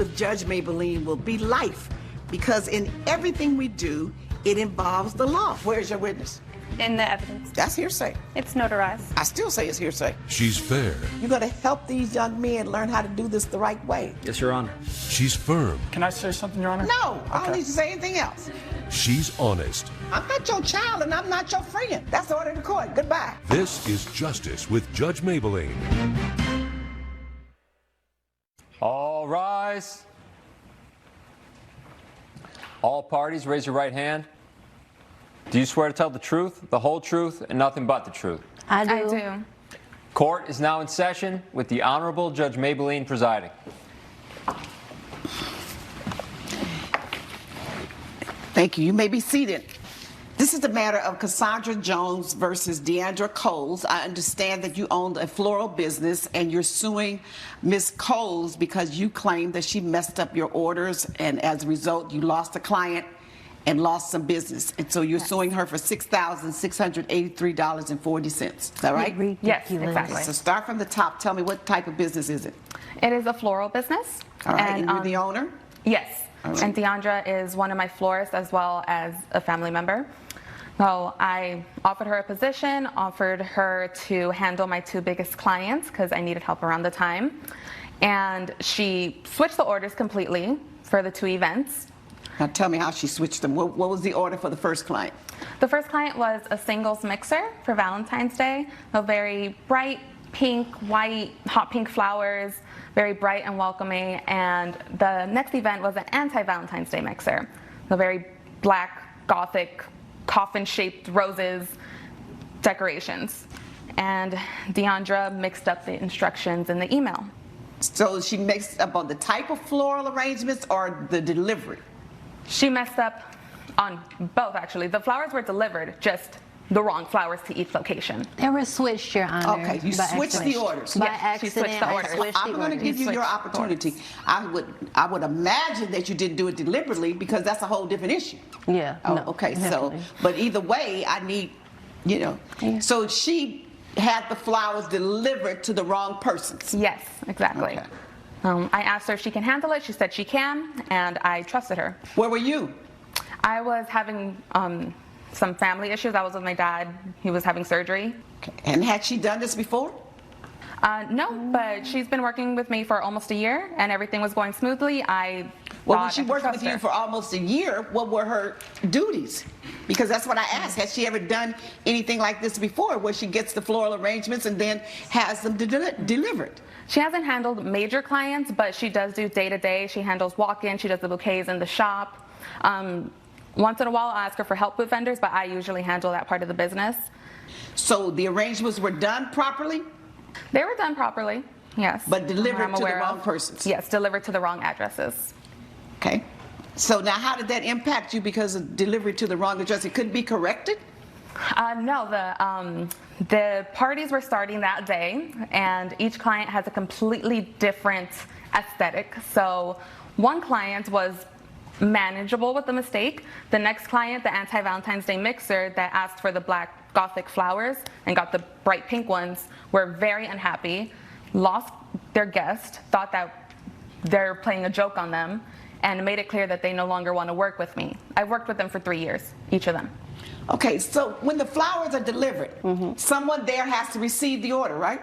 With Judge Mablean will be life, because in everything we do, it involves the law. Where's your witness? In the evidence. That's hearsay. It's notarized. I still say it's hearsay. She's fair. You're going to help these young men learn how to do this the right way. Yes, Your Honor. She's firm. Can I say something, Your Honor? No, I don't need to say anything else. She's honest. I'm not your child and I'm not your friend. That's the order of the court. Goodbye. This is Justice with Judge Mablean. All rise. All parties, raise your right hand. Do you swear to tell the truth, the whole truth, and nothing but the truth? I do. I do. Court is now in session with the Honorable Judge Mablean presiding. Thank you. You may be seated. This is the matter of Cassandra Jones versus Deandra Coles. I understand that you owned a floral business and you're suing Ms. Coles because you claim that she messed up your orders, and as a result, you lost a client and lost some business. And so you're suing her for $6,683.40. Is that right? Yes, exactly. So start from the top. Tell me, what type of business is it? It is a floral business. All right, and you're the owner? Yes. Right. And Deandra is one of my florists as well as a family member. So I offered her a position, offered her to handle my two biggest clients because I needed help around the time. And she switched the orders completely for the two events. Now tell me how she switched them. What was the order for the first client? The first client was a singles mixer for Valentine's Day. A very bright pink, white, hot pink flowers, very bright and welcoming. And the next event was an Anti-Valentines Day mixer. A very black, gothic, coffin-shaped roses decorations. And Deandra mixed up the instructions in the email. So she mixed up on the type of floral arrangements or the delivery? She messed up on both, actually. The flowers were delivered, just the wrong flowers to each location. They were switched, Your Honor. Okay, you switched the orders. By Yes, she accident, switched the orders. I'm going to give you your opportunity. I would imagine that you didn't do it deliberately, because that's a whole different issue. Yeah. Oh, no, okay. definitely. So, but either way, I need, Yeah. So she had the flowers delivered to the wrong persons. Yes, exactly. Okay. I asked her if she can handle it. She said she can, and I trusted her. Where were you? I was having some family issues. I was with my dad. He was having surgery. Okay. And had she done this before? No, but she's been working with me for almost a year, and everything was going smoothly. Well, when she worked with you for almost a year, what were her duties? Because that's what I asked. Has she ever done anything like this before, where she gets the floral arrangements and then has them delivered? She hasn't handled major clients, but she does do day-to-day. She handles walk-in. She does the bouquets in the shop. Once in a while, I'll ask her for help with vendors, but I usually handle that part of the business. So the arrangements were done properly? They were done properly, yes. But delivered I'm to the aware wrong of. persons? Yes, delivered to the wrong addresses. Okay. So now how did that impact you because of delivery to the wrong address? It couldn't be corrected? No, the parties were starting that day, and each client has a completely different aesthetic. So one client was manageable with the mistake. The next client, the Anti-Valentines Day mixer that asked for the black gothic flowers and got the bright pink ones, were very unhappy, lost their guest, thought that they're playing a joke on them, and made it clear that they no longer want to work with me. I've worked with them for 3 years, each of them. Okay, so when the flowers are delivered, someone there has to receive the order, right?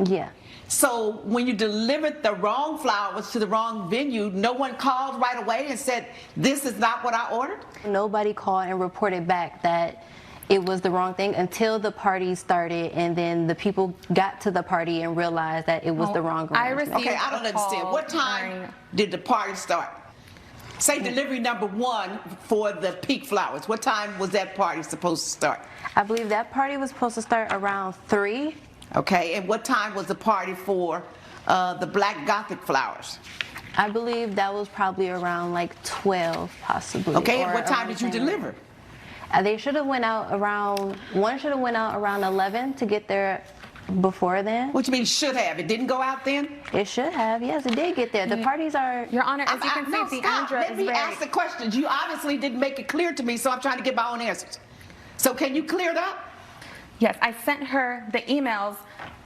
Yeah. So when you delivered the wrong flowers to the wrong venue, no one called right away and said, this is not what I ordered? Nobody called and reported back that it was the wrong thing until the party started, and then the people got to the party and realized that it was the wrong arrangement. Okay, I don't understand. What time did the party start? Say delivery number 1 for the pink flowers. What time was that party supposed to start? I believe that party was supposed to start around 3. Okay, and what time was the party for the black gothic flowers? I believe that was probably around like 12, possibly. Okay, and what time did you deliver? They should have went out around, one should have went out around 11 to get there before then. What you mean should have? It didn't go out then? It should have, yes, it did get there. The parties are... Your Honor, as you can see, Deandra Let me ask the questions. You obviously didn't make it clear to me, so I'm trying to get my own answers. So can you clear it up? Yes, I sent her the emails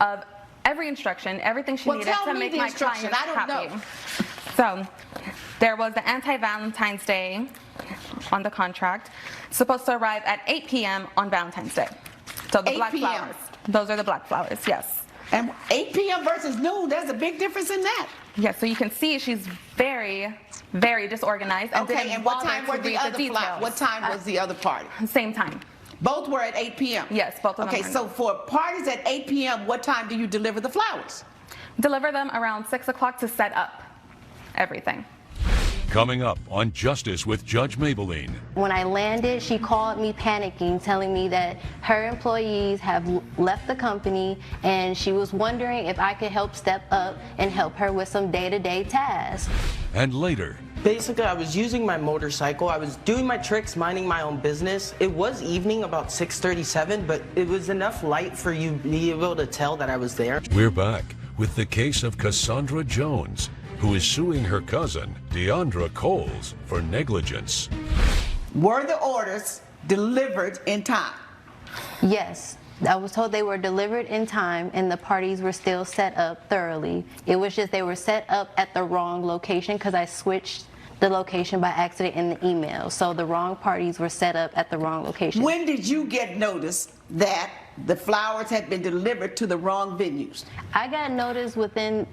of every instruction, everything she needed to make my clients happy. I don't know. So there was the Anti-Valentines Day on the contract, supposed to arrive at 8 p.m. on Valentine's Day. So the 8 black p.m. flowers. Those are the black flowers, yes. And 8 p.m. versus noon, there's a big difference in that. Yes, so you can see she's very, very disorganized. And Okay, didn't and what bother time to were the read other details. What time was the other party? Same time. Both were at 8 p.m.? Yes, both of them Okay, were. so for parties at 8 p.m., what time do you deliver the flowers? Deliver them around 6 o'clock to set up everything. Coming up on Justice with Judge Mablean. When I landed, she called me panicking, telling me that her employees have left the company, and she was wondering if I could help step up and help her with some day-to-day tasks. And later, Basically, I was using my motorcycle. I was doing my tricks, minding my own business. It was evening, about 6:37, but it was enough light for you to be able to tell that I was there. we're back with the case of Cassandra Jones, who is suing her cousin, Deandra Coles, for negligence. Were the orders delivered in time? Yes, I was told they were delivered in time and the parties were still set up thoroughly. It was just they were set up at the wrong location because I switched the location by accident in the email. So the wrong parties were set up at the wrong location. When did you get notice that the flowers had been delivered to the wrong venues? I got notice within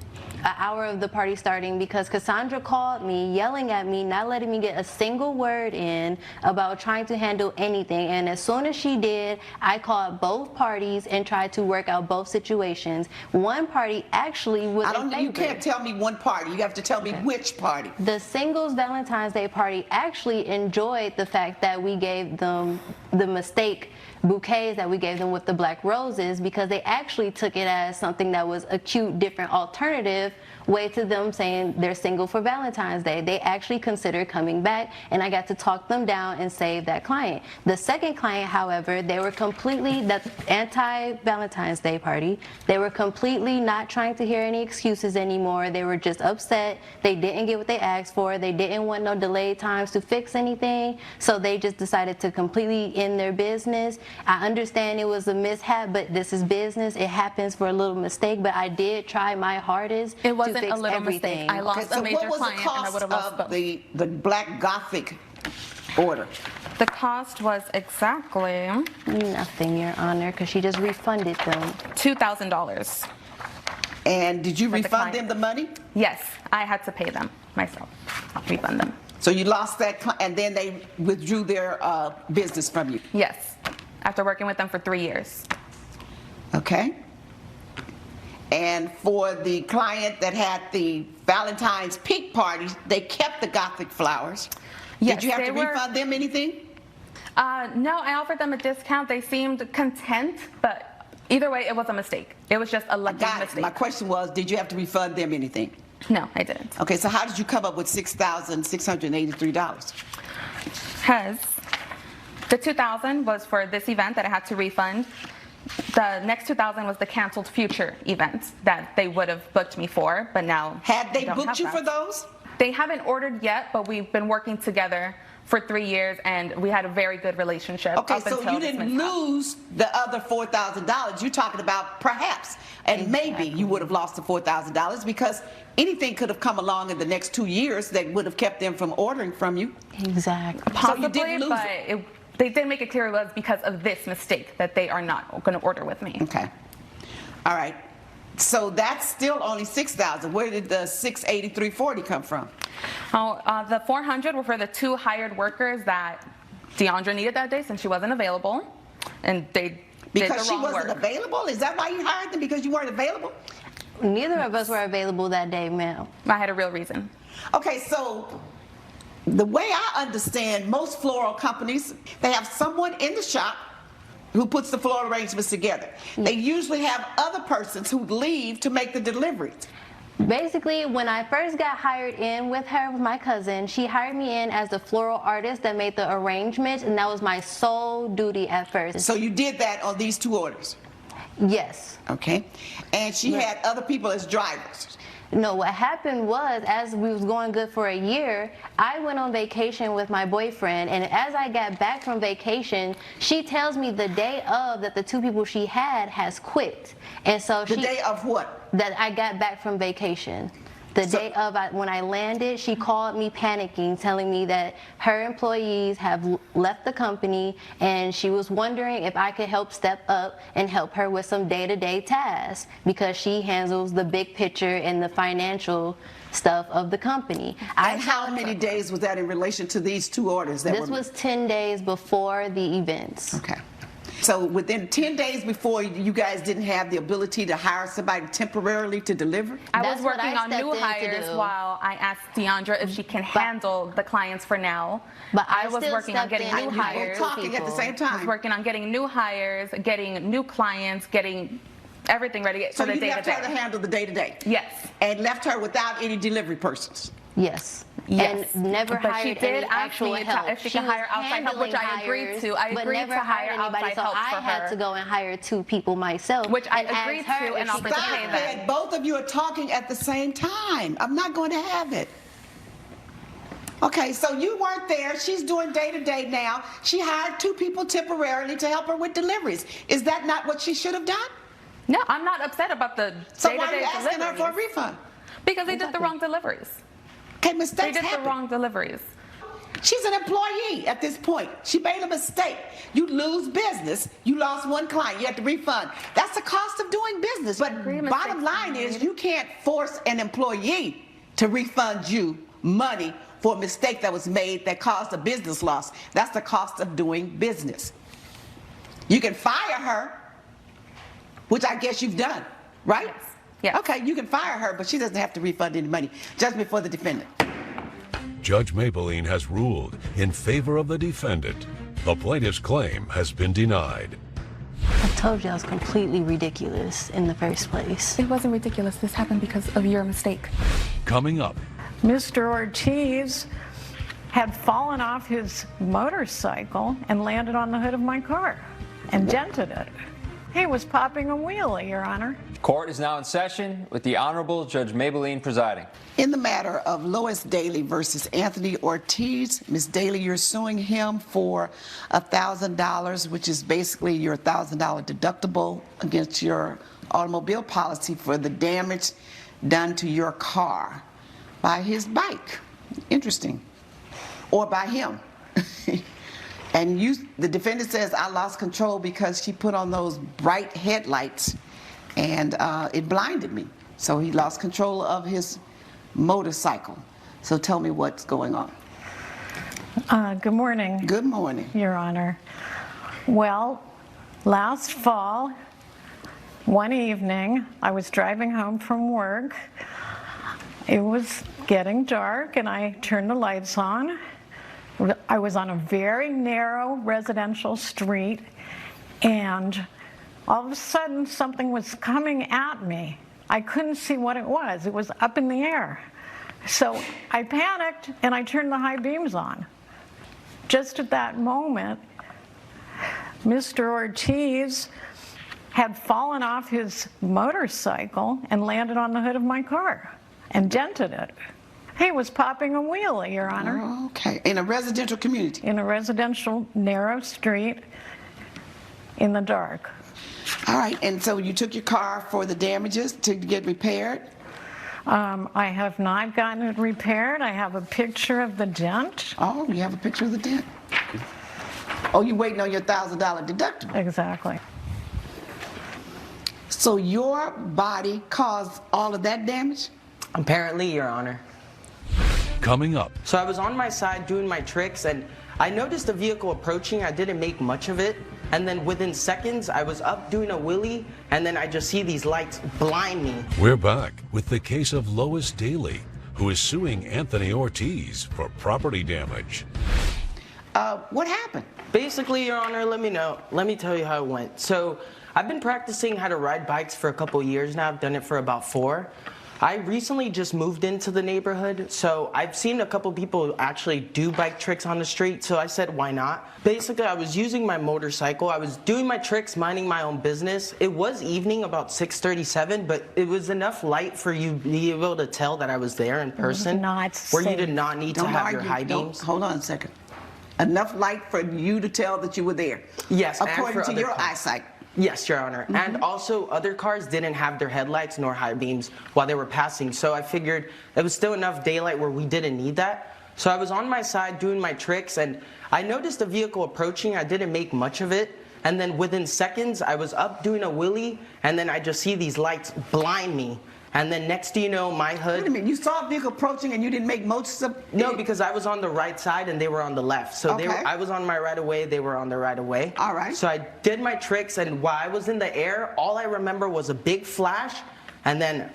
an hour of the party starting because Cassandra called me, yelling at me, not letting me get a single word in about trying to handle anything. And as soon as she did, I called both parties and tried to work out both situations. One party actually was in favor. You can't tell me one party. You have to tell me which party. The singles Valentine's Day party actually enjoyed the fact that we gave them the mistake bouquets that we gave them with the black roses, because they actually took it as something that was a cute, different alternative way to them saying they're single for Valentine's Day. They actually considered coming back, and I got to talk them down and save that client. The second client, however, they were completely, that anti-Valentine's Day party, they were completely not trying to hear any excuses anymore. They were just upset. They didn't get what they asked for. They didn't want no delayed times to fix anything, so they just decided to completely end their business. I understand it was a mishap, but this is business. It happens for a little mistake, but I did try my hardest It wasn't to fix a little everything. mistake. I lost a major what was client the and I would have cost lost of both. the Black Gothic order? The cost was exactly Nothing, Your Honor, because she just refunded them. $2,000. And did you For the refund client. them the money? Yes, I had to pay them myself. Refund them. So you lost that, and then they withdrew their business from you. Yes, after working with them for 3 years. Okay. And for the client that had the Valentine's peak party, they kept the Gothic flowers. Yes, Did you have they to were- refund them anything? No, I offered them a discount. They seemed content, but either way, it was a mistake. It was just a lucky Got it. mistake. My question was, did you have to refund them anything? No, I didn't. Okay, so how did you come up with $6,683? Because the $2,000 was for this event that I had to refund. The next $2,000 was the canceled future event that they would have booked me for, but now Had they don't booked have you that. for those? They haven't ordered yet, but we've been working together for 3 years, and we had a very good relationship. Okay, up so until you this didn't mishap. lose the other $4,000. You're talking about perhaps, and maybe you would have lost the $4,000 because anything could have come along in the next 2 years that would have kept them from ordering from you. Exactly. So Possibly, you didn't lose but it. they did make it clear it was because of this mistake that they are not going to order with me. Okay. All right. So that's still only $6,000. Where did the $683.40 come from? The $400 were for the 2 hired workers that Deandra needed that day since she wasn't available, and they did Because the she wrong wasn't work. available? Is that why you hired them? Because you weren't available? Neither of us were available that day, ma'am. I had a real reason. Okay, so the way I understand most floral companies, they have someone in the shop who puts the floral arrangements together. They usually have other persons who leave to make the deliveries. Basically, when I first got hired in with her, with my cousin, she hired me in as the floral artist that made the arrangements, and that was my sole duty at first. So you did that on these 2 orders, Yes. okay? And she Right. had other people as drivers. No, what happened was, as we was going good for a year, I went on vacation with my boyfriend, and as I got back from vacation, she tells me the day of that the 2 people she had has quit. And so The day of what? that I got back from vacation. The day of when I landed, she called me panicking, telling me that her employees have left the company and she was wondering if I could help step up and help her with some day-to-day tasks because she handles the big picture and the financial stuff of the company. And how many days was that in relation to these two orders? This was 10 days before the events. Okay. So within 10 days before, you guys didn't have the ability to hire somebody temporarily to deliver? I That's was what working I on stepped new in to hires do. while I asked Deandra if she can handle the clients for now. But I was still working on stepped getting in new and Both hires. talking at the same I time. was working on getting new hires, getting new clients, getting everything ready So for the you left her to day-to-day. handle the day-to-day? Yes. And left her without any delivery persons? Yes. Yes. And never But hired she did any ask actual me help. if she could was hire outside help, which I handling agreed hires, to. I but agreed never to hire hired anybody, outside so help I for had her. to go and hire 2 people myself. Which I and ask agreed her to if and she offered could to Stop pay hire them. it. Both of you are talking at the same time. I'm not going to have it. Okay, so you weren't there. She's doing day-to-day now. She hired 2 people temporarily to help her with deliveries. Is that not what she should have done? No, I'm not upset about the So day-to-day why are you asking her for a deliveries. refund? Because they did the wrong deliveries. Okay, They mistakes did the happen. wrong deliveries. She's an employee at this point. She made a mistake. You lose business. You lost 1 client. You have to refund. That's the cost of doing business. But agree, bottom mistakes line made. is you can't force an employee to refund you money for a mistake that was made that caused a business loss. That's the cost of doing business. You can fire her, which I guess you've done, right? Yes. Yes. Okay, you can fire her, but she doesn't have to refund any money. Judgment for the defendant. Judge Mablean has ruled in favor of the defendant. The plaintiff's claim has been denied. I told you I was completely ridiculous in the first place. It wasn't ridiculous. This happened because of your mistake. Coming up, Mr. Ortiz had fallen off his motorcycle and landed on the hood of my car and dented it. He was popping a wheelie, Your Honor. Court is now in session with the Honorable Judge Mablean presiding. In the matter of Lois Daly versus Anthony Ortiz, Ms. Daly, you're suing him for $1,000, which is basically your $1,000 deductible against your automobile policy for the damage done to your car by his bike. Interesting. Or by him. And the defendant says, I lost control because she put on those bright headlights and it blinded me. So he lost control of his motorcycle. So tell me what's going on. Good morning, Good morning. Your Honor. Well, last fall, one evening, I was driving home from work. It was getting dark and I turned the lights on. I was on a very narrow residential street and all of a sudden something was coming at me. I couldn't see what it was. It was up in the air. So I panicked and I turned the high beams on. Just at that moment, Mr. Ortiz had fallen off his motorcycle and landed on the hood of my car and dented it. He was popping a wheelie, Your Honor, Okay. In a residential community. in a residential narrow street in the dark. All right. And so you took your car for the damages to get repaired? I have not gotten it repaired. I have a picture of the dent. Oh, you have a picture of the dent. Oh, you're waiting on your $1,000 deductible. Exactly. So your body caused all of that damage? Apparently, Your Honor. coming up. So I was on my side doing my tricks and I noticed a vehicle approaching. I didn't make much of it. And then within seconds, I was up doing a wheelie and then I just see these lights blind me. We're back with the case of Lois Daly, who is suing Anthony Ortiz for property damage. What happened? Basically, Your Honor, let me tell you how it went. So I've been practicing how to ride bikes for a couple years now. I've done it for about 4. I recently just moved into the neighborhood, so I've seen a couple people actually do bike tricks on the street, so I said, why not? Basically, I was using my motorcycle. I was doing my tricks, minding my own business. It was evening, about 6:37, but it was enough light for you to be able to tell that I was there in person, not where you safe. did not need to have your high Don't- beams. Hold on a second. Enough light for you to tell that you were there. Yes, and according for to other your cars. eyesight. Yes, Your Honor. And also, other cars didn't have their headlights nor high beams while they were passing. So I figured it was still enough daylight where we didn't need that. So I was on my side doing my tricks, and I noticed a vehicle approaching. I didn't make much of it. And then within seconds, I was up doing a wheelie, and then I just see these lights blind me. And then next thing you know, my hood... Wait a minute, you saw a vehicle approaching and you didn't make most of... No, because I was on the right side and they were on the left. So Okay. I was on my right of way, they were on the right of way. All right. So I did my tricks, and while I was in the air, all I remember was a big flash, and then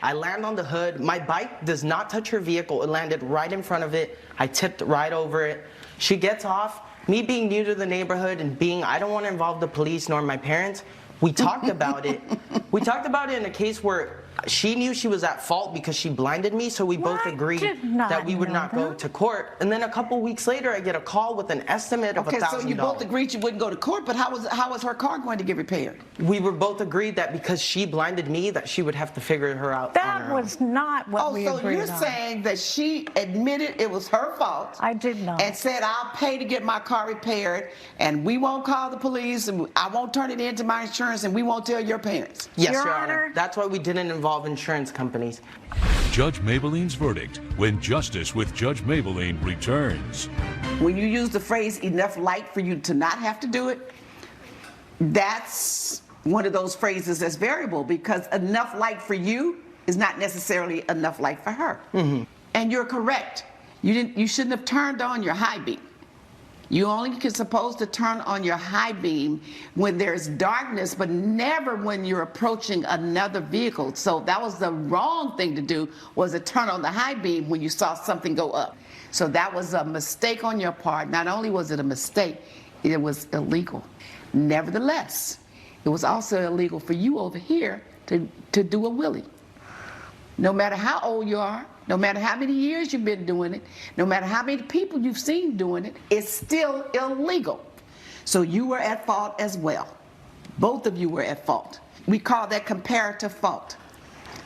I land on the hood. My bike does not touch her vehicle. It landed right in front of it. I tipped right over it. She gets off. Me being new to the neighborhood and being, I don't want to involve the police nor my parents, we talked about it. We talked about it in a case where she knew she was at fault because she blinded me, so we both agreed that we would not go to court. And then a couple weeks later, I get a call with an estimate of Okay, $1,000. so you both agreed you wouldn't go to court, but how was her car going to get repaired? We were both agreed that because she blinded me, that she would have to figure her out on That her own. was not what we Oh, so agreed you're on. saying that she admitted it was her fault. I did not. And said, I'll pay to get my car repaired, and we won't call the police, and I won't turn it into my insurance, and we won't tell your parents. Yes, Your Your Honor. Honor. That's why we didn't involve insurance companies. Judge Mablean's verdict when Justice with Judge Mablean returns. When you use the phrase enough light for you to not have to do it, that's one of those phrases that's variable, because enough light for you is not necessarily enough light for her. And you're correct. You shouldn't have turned on your high beam. You only supposed to turn on your high beam when there's darkness, but never when you're approaching another vehicle. So that was the wrong thing to do, was to turn on the high beam when you saw something go up. So that was a mistake on your part. Not only was it a mistake, it was illegal. Nevertheless, it was also illegal for you over here to do a wheelie. No matter how old you are, no matter how many years you've been doing it, no matter how many people you've seen doing it, it's still illegal. So you were at fault as well. Both of you were at fault. We call that comparative fault.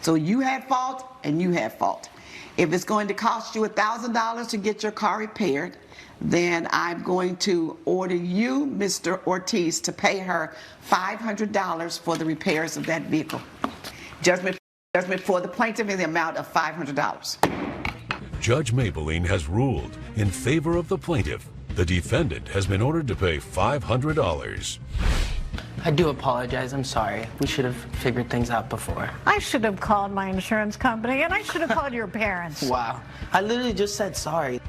So you had fault and you had fault. If it's going to cost you $1,000 to get your car repaired, then I'm going to order you, Mr. Ortiz, to pay her $500 for the repairs of that vehicle. Judgment for the plaintiff in the amount of $500. Judge Mablean has ruled in favor of the plaintiff. The defendant has been ordered to pay $500. I do apologize. I'm sorry. We should have figured things out before. I should have called my insurance company, and I should have called your parents. Wow. I literally just said sorry.